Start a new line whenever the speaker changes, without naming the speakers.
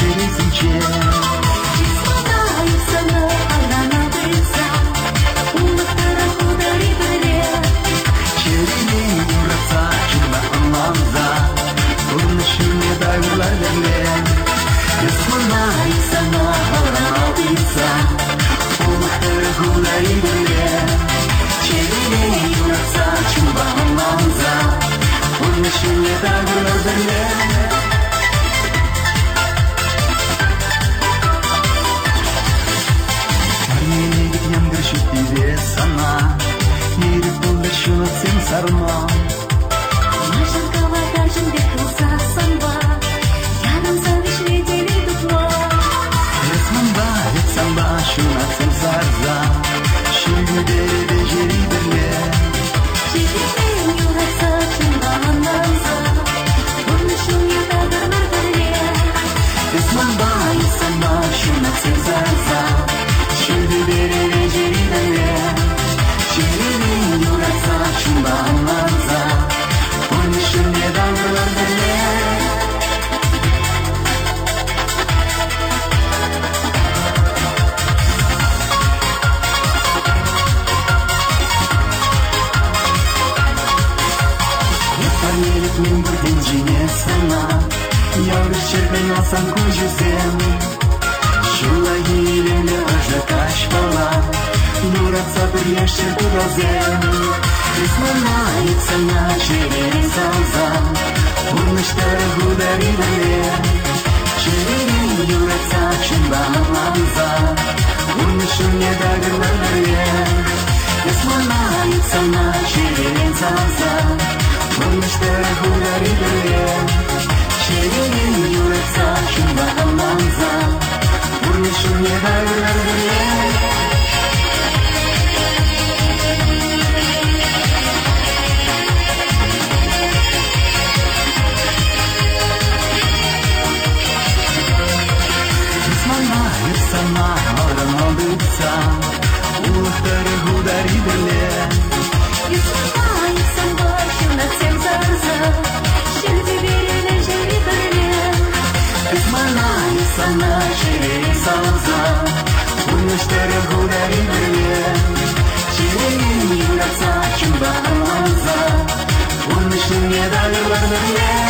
черезинче.
Исполняется она бытса, улыктара худари бире.
Черелей юратса чуба анламза, турнышыне дагырлар берле.
Исполняется она бытса,
улыктара худари бире.
черелей юратса чуба анламза,
Турнышыне дагырлар берле. Sana yeri buldu şunu sen sarma.
Машинкова каждым бегался самба, рядом за вишней дупло.
Сamba şuna sen sarza. Şimdi de jeri belle.
Черелей юратса чуба анламза, турнышыне дагырлар бире.
Samba şuna sen sarza. Şimdi de jeri belle. Черелей юратса чуба анламза, турнышыне дагырлар берле. Парнелик мен бірден жеңе сана, яурыш черпен алсаң көжесем. Шула елемді ұжы каш бала, нұратса бірлешір тұразем. Исманайыпса на черелей салза, урныштары худари біле. Черелей юратса чүмба анламза, урнышыне дагырлар бірле. Исманайыпса на черелей салза, урныштары худари біле. Черелей юратса чүмба анламза, урнышыне дагырлар бірле. Sana ağran aldıysa, ulukları hudari bile.
Исполняется башня всем зарза, şimdi birine jeri biре.
Esmanayı sana şereri salza, ulukları hudari bile. Şereri yuratsa çumba anlamza, onun için yedalılar bile.